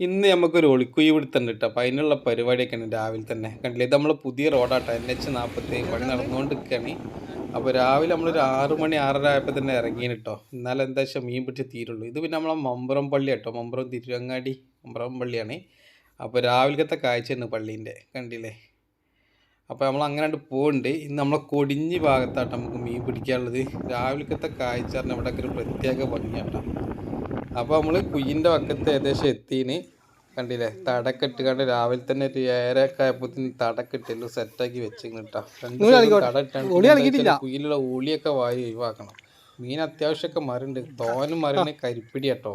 ഇന്ന് നമുക്കൊരു ഒളിക്കുഴി പിടുത്തം കിട്ടും. അപ്പം അതിനുള്ള പരിപാടിയൊക്കെയാണ് രാവിലെ തന്നെ. കണ്ടില്ലേ, ഇത് നമ്മൾ പുതിയ റോഡാട്ടോ, NH 47 പണി നടന്നുകൊണ്ടിരിക്കുകയാണ്. അപ്പോൾ രാവിലെ നമ്മളൊരു 6 മണി 6:30 ആയപ്പോൾ തന്നെ ഇറങ്ങിയാണ് കേട്ടോ. എന്നാലും എന്താ വെച്ചാൽ മീൻ പിടിച്ച് തീരുള്ളൂ. ഇത് പിന്നെ നമ്മളെ മമ്പുറം പള്ളി കേട്ടോ, മമ്പുറം തിരുവങ്ങാടി മമ്പുറം പള്ളിയാണ്. അപ്പോൾ രാവിലത്തെ കാഴ്ചയാണ് പള്ളീൻ്റെ, കണ്ടില്ലേ. അപ്പോൾ നമ്മൾ അങ്ങനെ പോകുന്നുണ്ട്. ഇന്ന് നമ്മളെ കൊടിഞ്ഞി ഭാഗത്താട്ടോ നമുക്ക് മീൻ പിടിക്കാനുള്ളത്. രാവിലത്തെ കാഴ്ച പറഞ്ഞാൽ ഇവിടെയൊക്കെ ഒരു പ്രത്യേക ഭംഗിയാട്ടോ. അപ്പോൾ നമ്മൾ കുയ്യിൻ്റെ വക്കത്ത് ഏകദേശം എത്തിന്, കണ്ടില്ലേ. തടക്കെട്ട് കണ്ട് രാവിലെ തന്നെ ഒരു 7:00 ആയപ്പോഴത്തേന് തടക്കെട്ടില്ല സെറ്റാക്കി വെച്ചിങ്ങനെ കേട്ടോ. തട ഇട്ടാണ് കുയ്യിലുള്ള ഉളിയൊക്കെ വാരി ഒഴിവാക്കണം. മീൻ അത്യാവശ്യമൊക്കെ മരുണ്ട്, തോനും മരുന്ന് കരിപ്പിടി കേട്ടോ.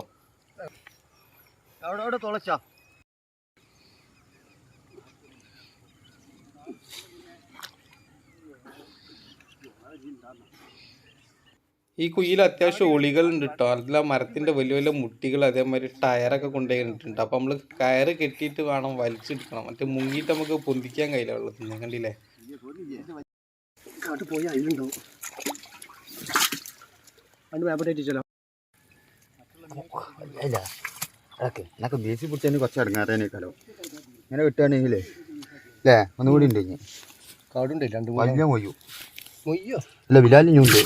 ഈ കുയ്യിൽ അത്യാവശ്യം ഒളികളുണ്ട് കേട്ടോ. അതിൽ മരത്തിൻ്റെ വലിയ വലിയ മുട്ടികൾ, അതേമാതിരി ടയറൊക്കെ കൊണ്ടുപോയിട്ടുണ്ട്. അപ്പോൾ നമ്മൾ കയറ് കെട്ടിയിട്ട് വേണം വലിച്ചെടുക്കണം. മറ്റേ മുങ്ങിയിട്ട് നമുക്ക് പൊന്തിക്കാൻ കഴിയില്ല വെള്ളത്തിൽ നിന്ന്, കണ്ടില്ലേ. ബേസി പിടിച്ചതിന് കുറച്ച് ഇടങ്ങാറേനേക്കാലോ. ഇങ്ങനെ വിട്ടുകയാണെങ്കിലേ അല്ലേ ഒന്നുകൂടി ഉണ്ട്. ഇനി കാടുണ്ട്, രണ്ട് വലിയ മൊയ്യോ മൊയ്യോ അല്ല വിലാലിഞ്ഞുണ്ട്.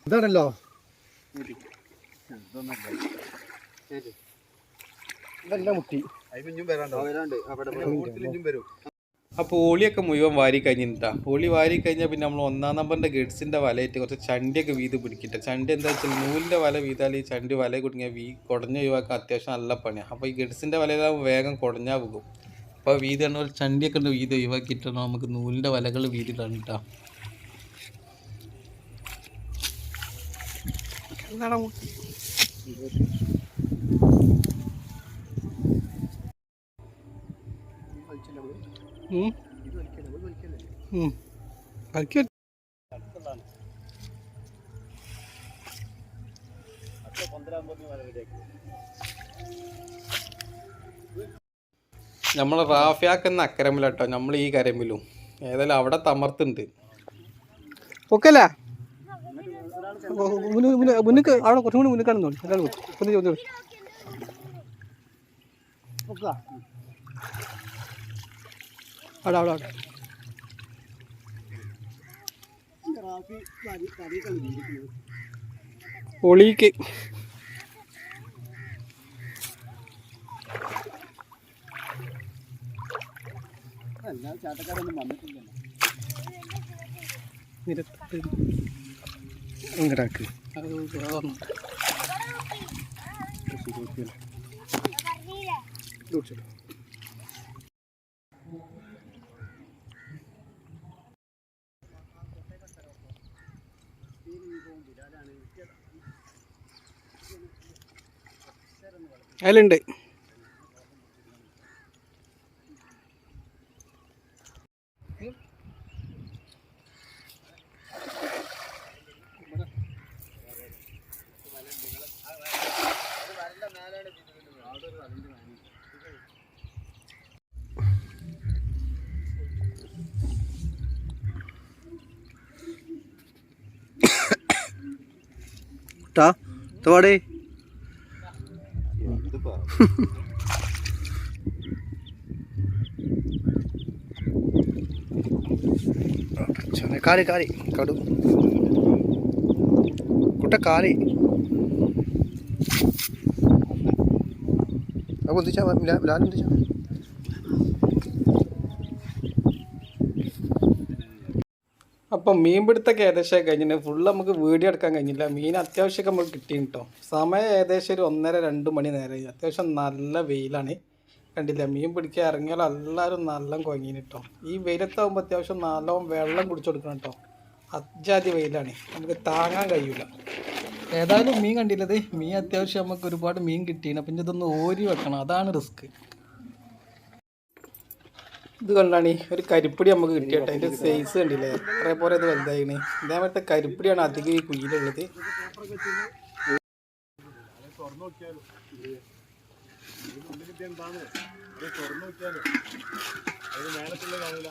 ഇതാണല്ലോ മുട്ടി. അപ്പോൾ ഓളിയൊക്കെ മുഴുവൻ വാരി കഴിഞ്ഞിട്ടാ. ഓളി വാരി കഴിഞ്ഞാൽ പിന്നെ നമ്മൾ 1-ാം നമ്പറിൻ്റെ ഗഡ്സിൻ്റെ വലയിട്ട് കുറച്ച് ചണ്ടിയൊക്കെ വീത് പിടിക്കിട്ട. ചണ്ടി എന്താ വെച്ചാൽ നൂലിൻ്റെ വല വീതാൽ ഈ ചണ്ടി വല കുടുങ്ങിയാൽ കുടഞ്ഞ് ഒഴിവാക്കാൻ അത്യാവശ്യം നല്ല പണിയാണ്. അപ്പോൾ ഈ ഗഡ്സിൻ്റെ വലയിലാകുമ്പോൾ വേഗം കുടഞ്ഞാൽ പോകും. അപ്പോൾ വീതി കണ്ട പോലെ ചണ്ടിയൊക്കെ ഉണ്ട്, വീതി ഒഴിവാക്കിയിട്ടാണ് നമുക്ക് നൂലിൻ്റെ വലകൾ വീതിയിലാണ് കേട്ടോ. നമ്മളെ റാഫിയാക്കുന്ന അക്കരമ്പിലാട്ടോ, നമ്മൾ ഈ കരമ്പിലും. ഏതായാലും അവിടെ തമർത്തുണ്ട്. ഓക്കെല്ലേ, മുന്നിക്ക് അവിടെ കുറച്ചും കൂടി മുന്നിക്കാണെന്നോ. അവിടെ അവിടെ അവിടെ ഒളിക്ക് ചാട്ടക്കാരൊന്നും വന്നിട്ടില്ല. അങ്ങടാക്ക് അതിലുണ്ട്. തോടെ കാലി കാലി കടു കുട്ട കാലി പൊന്തിച്ചാ പൊന്തിച്ചാ. അപ്പം മീൻ പിടുത്തൊക്കെ ഏകദേശം കഴിഞ്ഞിട്ട് ഫുള്ള് നമുക്ക് വീഡിയോ എടുക്കാൻ കഴിഞ്ഞില്ല. മീൻ അത്യാവശ്യമൊക്കെ നമുക്ക് കിട്ടിയും കേട്ടോ. സമയം ഏകദേശം ഒരു 1:30-2 മണി നേരമായി. അത്യാവശ്യം നല്ല വെയിലാണ്, കണ്ടില്ല. മീൻ പിടിക്കാൻ ഇറങ്ങിയാലും എല്ലാവരും നല്ല കുഴങ്ങിന് കേട്ടോ. ഈ വെയിലത്താകുമ്പോൾ അത്യാവശ്യം നല്ലോണം വെള്ളം കുടിച്ചു കൊടുക്കണം കേട്ടോ. അജാതി വെയിലാണ്, നമുക്ക് താങ്ങാൻ കഴിയില്ല. ഏതായാലും മീൻ കണ്ടില്ലത്, മീൻ അത്യാവശ്യം നമുക്ക് ഒരുപാട് മീൻ കിട്ടിയാണ്. അപ്പം ഇതൊന്ന് ഓരി വെക്കണം, അതാണ് റിസ്ക്. ഇത് കണ്ടാണ് ഒരു കരിപ്പിടി നമുക്ക് കിട്ടിയട്ടെ. അതിൻ്റെ സൈസ് കണ്ടില്ലേ, എത്ര പോലെ ഇത് വലുതായിന്. ഇതേപോലത്തെ കരിപ്പിടിയാണ് അധികം ഈ കുയിലുള്ളത്. തുറന്നു നോക്കിയാലോ, അത് മേലത്തുള്ള കാണില്ല.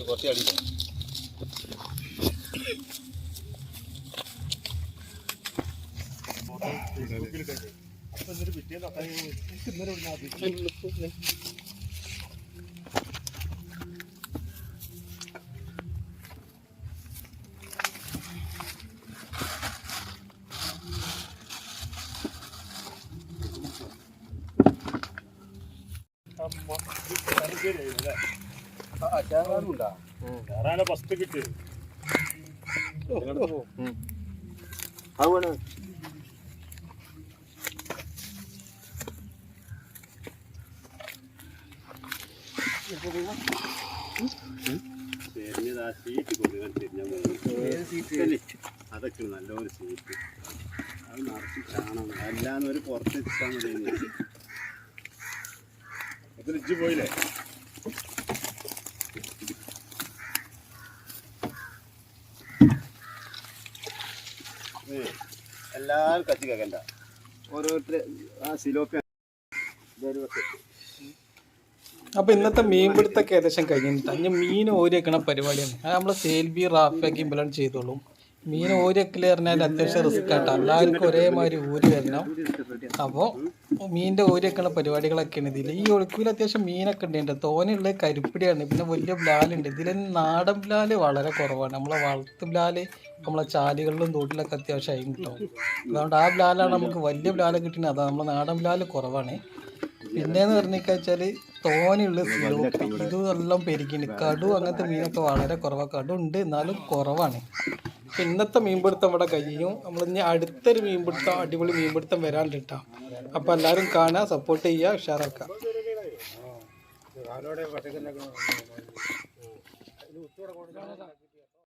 കുറച്ച് അടിയില്ല. ഫസ്റ്റ് കിട്ടിയത് അതുപോലെ അതൊക്കെ നല്ലൊരു സീറ്റ് അത് നിറച്ച് കാണണം അല്ലാന്ന് ഒരു പുറത്ത് എത്താൻ മതി ഇജ്ജ് പോയില്ലേ എല്ലാവരും കത്തി കേൾക്കണ്ട ഓരോരുത്തർ ആ സിലോപ്പി അപ്പോൾ ഇന്നത്തെ മീൻപിടുത്തൊക്കെ ഏകദേശം കഴിഞ്ഞിട്ട് ഇനി മീൻ ഓരി വെക്കണ പരിപാടിയാണ് അത് നമ്മൾ സെയിൽബി റാഫാക്കി ഇമ്പലം ചെയ്തോളും. മീൻ ഓരി വെക്കൽ പറഞ്ഞാൽ അത്യാവശ്യം റിസ്ക് ആട്ടോ, എല്ലാവർക്കും ഒരേമാതിരി ഊരി വരണം. അപ്പോൾ മീനിൻ്റെ ഓരി വെക്കണ പരിപാടികളൊക്കെയാണ് ഇതിൽ. ഈ ഒഴുക്കിൽ അത്യാവശ്യം മീനൊക്കെ ഉണ്ട്, തോനെയുള്ള കരിപ്പിടിയാണ്, പിന്നെ വലിയ ബ്ലാലുണ്ട്. ഇതിൽ നാടൻ ബ്ലാല് വളരെ കുറവാണ്. നമ്മളെ വളർത്തു ബ്ലാല് നമ്മളെ ചാലുകളിലും തോട്ടിലൊക്കെ അത്യാവശ്യമായി കിട്ടും. അതുകൊണ്ട് ആ ബ്ലാലാണ് നമുക്ക് വലിയ ബ്ലാല് കിട്ടുന്നത്. അതാണ് നമ്മളെ നാടൻ ബ്ലാല് കുറവാണ്. പിന്നെയെന്ന് പറഞ്ഞാൽ തോനെയുള്ള സിലോപ്പി ഇത് എല്ലാം പെരുക്കിണ്ട്. കടു അങ്ങനത്തെ മീനൊക്കെ വളരെ കുറവാണ്. കടു ഉണ്ട് എന്നാലും കുറവാണ്. അപ്പം ഇന്നത്തെ മീൻപിടുത്തം ഇവിടെ കഴിയും. നമ്മളിനി അടുത്തൊരു മീൻപിടുത്തം, അടിപൊളി മീൻപിടുത്തം വരാണ്ട് കേട്ടോ. അപ്പോൾ എല്ലാവരും കാണുക, സപ്പോർട്ട് ചെയ്യുക, ഉഷാറാക്കുക.